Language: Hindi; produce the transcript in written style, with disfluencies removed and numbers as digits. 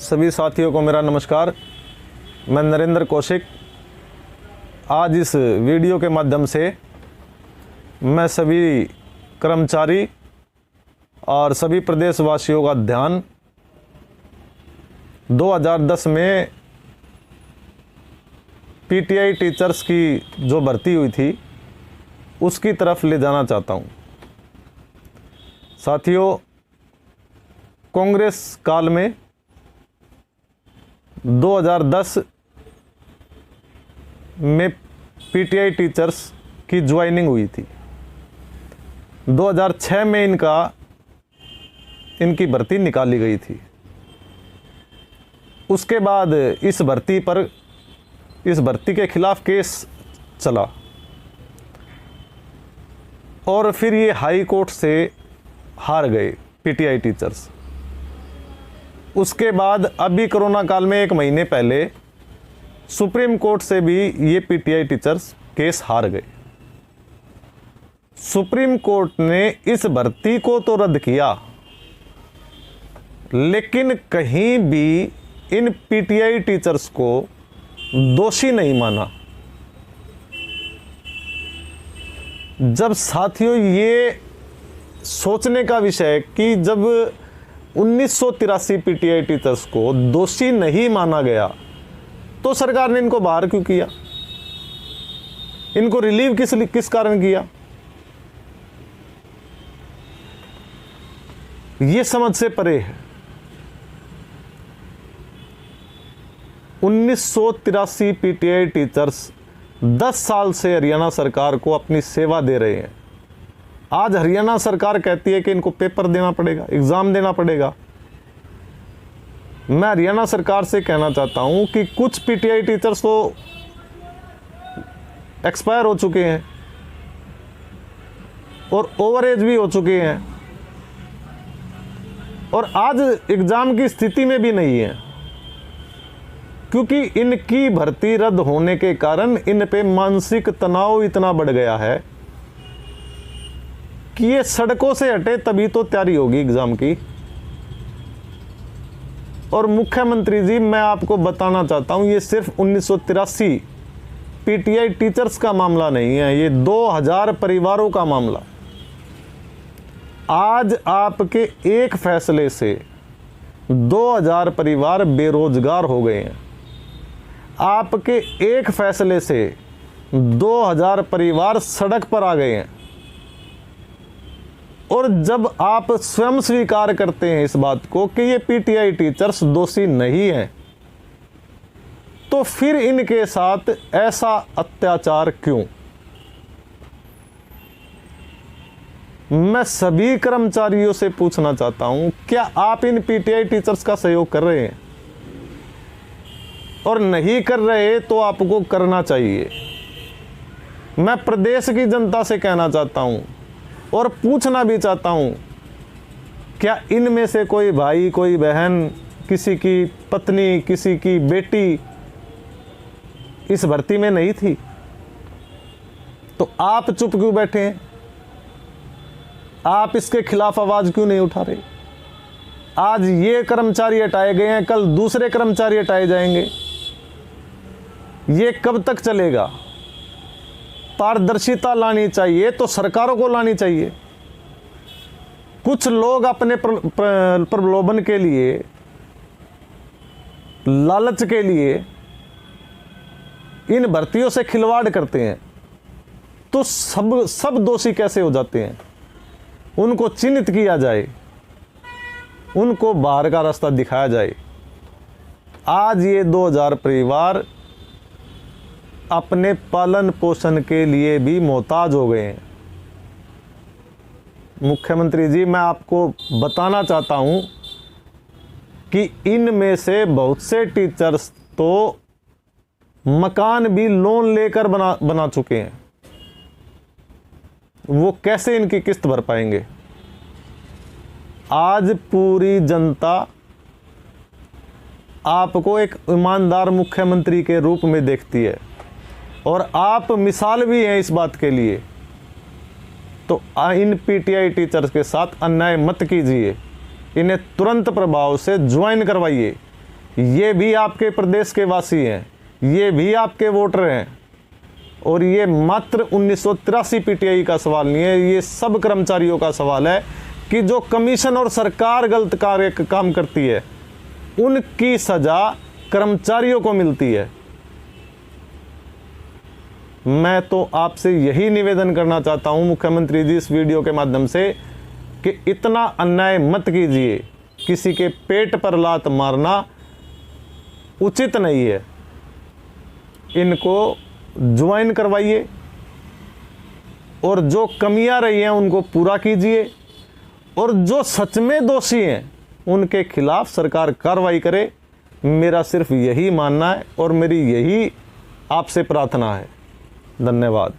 सभी साथियों को मेरा नमस्कार। मैं नरेंद्र कौशिक। आज इस वीडियो के माध्यम से मैं सभी कर्मचारी और सभी प्रदेशवासियों का ध्यान 2010 में पीटीआई टीचर्स की जो भर्ती हुई थी उसकी तरफ ले जाना चाहता हूं। साथियों, कांग्रेस काल में 2010 में पीटीआई टीचर्स की ज्वाइनिंग हुई थी। 2006 में इनकी भर्ती निकाली गई थी। उसके बाद इस भर्ती के खिलाफ केस चला और फिर ये हाई कोर्ट से हार गए पीटीआई टीचर्स। उसके बाद अभी कोरोना काल में 1 महीने पहले सुप्रीम कोर्ट से भी ये पीटीआई टीचर्स केस हार गए। सुप्रीम कोर्ट ने इस भर्ती को तो रद्द किया, लेकिन कहीं भी इन पीटीआई टीचर्स को दोषी नहीं माना। जब साथियों ये सोचने का विषय है कि जब 1983 पीटीआई टीचर्स को दोषी नहीं माना गया तो सरकार ने इनको बाहर क्यों किया? इनको रिलीव किस कारण किया? ये समझ से परे है। 1983 पीटीआई टीचर्स 10 साल से हरियाणा सरकार को अपनी सेवा दे रहे हैं। आज हरियाणा सरकार कहती है कि इनको पेपर देना पड़ेगा, एग्जाम देना पड़ेगा। मैं हरियाणा सरकार से कहना चाहता हूं कि कुछ पीटीआई टीचर्स तो एक्सपायर हो चुके हैं और ओवर एज भी हो चुके हैं और आज एग्जाम की स्थिति में भी नहीं है, क्योंकि इनकी भर्ती रद्द होने के कारण इन पे मानसिक तनाव इतना बढ़ गया है कि ये सड़कों से हटे तभी तो तैयारी होगी एग्जाम की। और मुख्यमंत्री जी, मैं आपको बताना चाहता हूं, ये सिर्फ 1983 पीटीआई टीचर्स का मामला नहीं है, ये 2000 परिवारों का मामला। आज आपके एक फैसले से 2000 परिवार बेरोजगार हो गए हैं। आपके एक फैसले से 2000 परिवार सड़क पर आ गए हैं। और जब आप स्वयं स्वीकार करते हैं इस बात को कि ये पीटीआई टीचर्स दोषी नहीं हैं, तो फिर इनके साथ ऐसा अत्याचार क्यों? मैं सभी कर्मचारियों से पूछना चाहता हूं, क्या आप इन पीटीआई टीचर्स का सहयोग कर रहे हैं? और नहीं कर रहे तो आपको करना चाहिए। मैं प्रदेश की जनता से कहना चाहता हूं और पूछना भी चाहता हूं, क्या इनमें से कोई भाई, कोई बहन, किसी की पत्नी, किसी की बेटी इस भर्ती में नहीं थी? तो आप चुप क्यों बैठे हैं? आप इसके खिलाफ आवाज क्यों नहीं उठा रहे? आज ये कर्मचारी हटाए गए हैं, कल दूसरे कर्मचारी हटाए जाएंगे। ये कब तक चलेगा? पारदर्शिता लानी चाहिए तो सरकारों को लानी चाहिए। कुछ लोग अपने प्रलोभन के लिए, लालच के लिए इन भर्तियों से खिलवाड़ करते हैं, तो सब दोषी कैसे हो जाते हैं? उनको चिन्हित किया जाए, उनको बाहर का रास्ता दिखाया जाए। आज ये 2000 परिवार अपने पालन पोषण के लिए भी मोहताज हो गए हैं। मुख्यमंत्री जी, मैं आपको बताना चाहता हूं कि इनमें से बहुत से टीचर्स तो मकान भी लोन लेकर बना चुके हैं। वो कैसे इनकी किस्त भर पाएंगे? आज पूरी जनता आपको एक ईमानदार मुख्यमंत्री के रूप में देखती है। और आप मिसाल भी हैं इस बात के लिए। तो इन पीटीआई टीचर्स के साथ अन्याय मत कीजिए, इन्हें तुरंत प्रभाव से ज्वाइन करवाइए। ये भी आपके प्रदेश के वासी हैं, ये भी आपके वोटर हैं। और ये मात्र 1983 पीटीआई का सवाल नहीं है, ये सब कर्मचारियों का सवाल है कि जो कमीशन और सरकार गलत काम करती है उनकी सजा कर्मचारियों को मिलती है। मैं तो आपसे यही निवेदन करना चाहता हूं मुख्यमंत्री जी इस वीडियो के माध्यम से कि इतना अन्याय मत कीजिए। किसी के पेट पर लात मारना उचित नहीं है। इनको ज्वाइन करवाइए और जो कमियां रही हैं उनको पूरा कीजिए, और जो सच में दोषी हैं उनके खिलाफ सरकार कार्रवाई करे। मेरा सिर्फ यही मानना है और मेरी यही आपसे प्रार्थना है। धन्यवाद।